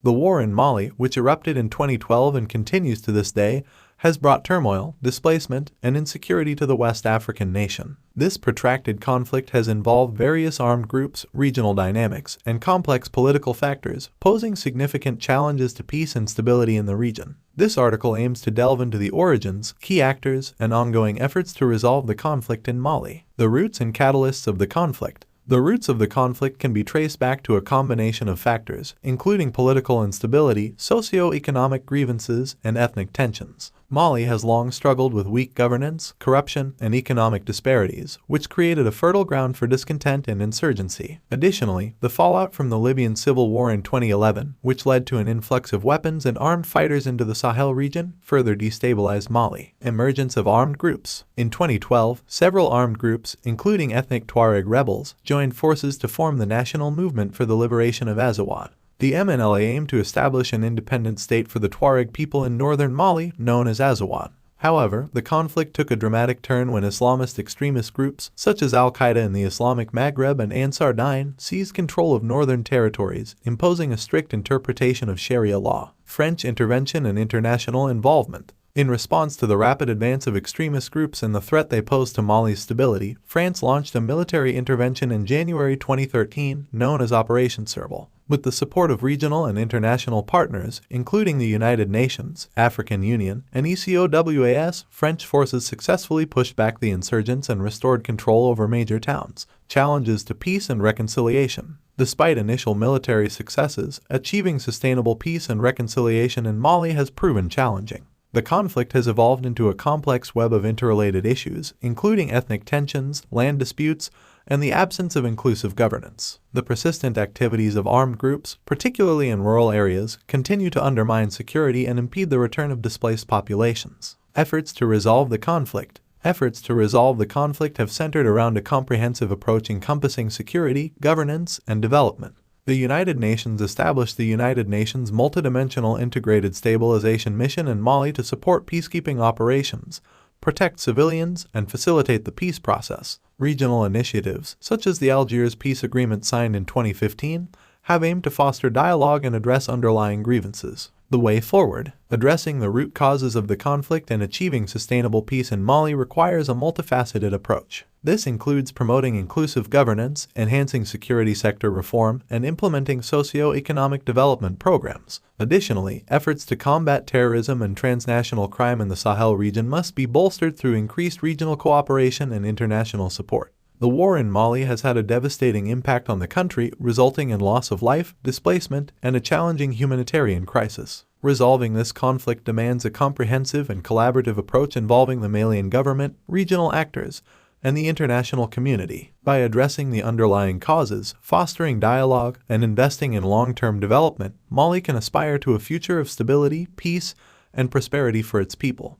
The war in Mali, which erupted in 2012 and continues to this day, has brought turmoil, displacement, and insecurity to the West African nation. This protracted conflict has involved various armed groups, regional dynamics, and complex political factors, posing significant challenges to peace and stability in the region. This article aims to delve into the origins, key actors, and ongoing efforts to resolve the conflict in Mali. The roots and catalysts of the conflict. The roots of the conflict can be traced back to a combination of factors, including political instability, socio-economic grievances, and ethnic tensions. Mali has long struggled with weak governance, corruption, and economic disparities, which created a fertile ground for discontent and insurgency. Additionally, the fallout from the Libyan civil war in 2011, which led to an influx of weapons and armed fighters into the Sahel region, further destabilized Mali. Emergence of armed groups. In 2012, several armed groups, including ethnic Tuareg rebels, joined forces to form the National Movement for the Liberation of Azawad. The MNLA aimed to establish an independent state for the Tuareg people in northern Mali, known as Azawad. However, the conflict took a dramatic turn when Islamist extremist groups, such as Al-Qaeda in the Islamic Maghreb and Ansar Dine, seized control of northern territories, imposing a strict interpretation of Sharia law. French intervention and international involvement. In response to the rapid advance of extremist groups and the threat they posed to Mali's stability, France launched a military intervention in January 2013, known as Operation Serval. With the support of regional and international partners, including the United Nations, African Union, and ECOWAS, French forces successfully pushed back the insurgents and restored control over major towns. Challenges to peace and reconciliation. Despite initial military successes, achieving sustainable peace and reconciliation in Mali has proven challenging. The conflict has evolved into a complex web of interrelated issues, including ethnic tensions, land disputes, and the absence of inclusive governance. The persistent activities of armed groups, particularly in rural areas, continue to undermine security and impede the return of displaced populations. Efforts to resolve the conflict. Efforts to resolve the conflict have centered around a comprehensive approach encompassing security, governance, and development. The United Nations established the United Nations Multidimensional Integrated Stabilization Mission in Mali to support peacekeeping operations, protect civilians, and facilitate the peace process. Regional initiatives, such as the Algiers Peace Agreement signed in 2015, have aimed to foster dialogue and address underlying grievances. The way forward. Addressing the root causes of the conflict and achieving sustainable peace in Mali requires a multifaceted approach. This includes promoting inclusive governance, enhancing security sector reform, and implementing socio-economic development programs. Additionally, efforts to combat terrorism and transnational crime in the Sahel region must be bolstered through increased regional cooperation and international support. The war in Mali has had a devastating impact on the country, resulting in loss of life, displacement, and a challenging humanitarian crisis. Resolving this conflict demands a comprehensive and collaborative approach involving the Malian government, regional actors, and the international community. By addressing the underlying causes, fostering dialogue, and investing in long-term development, Mali can aspire to a future of stability, peace, and prosperity for its people.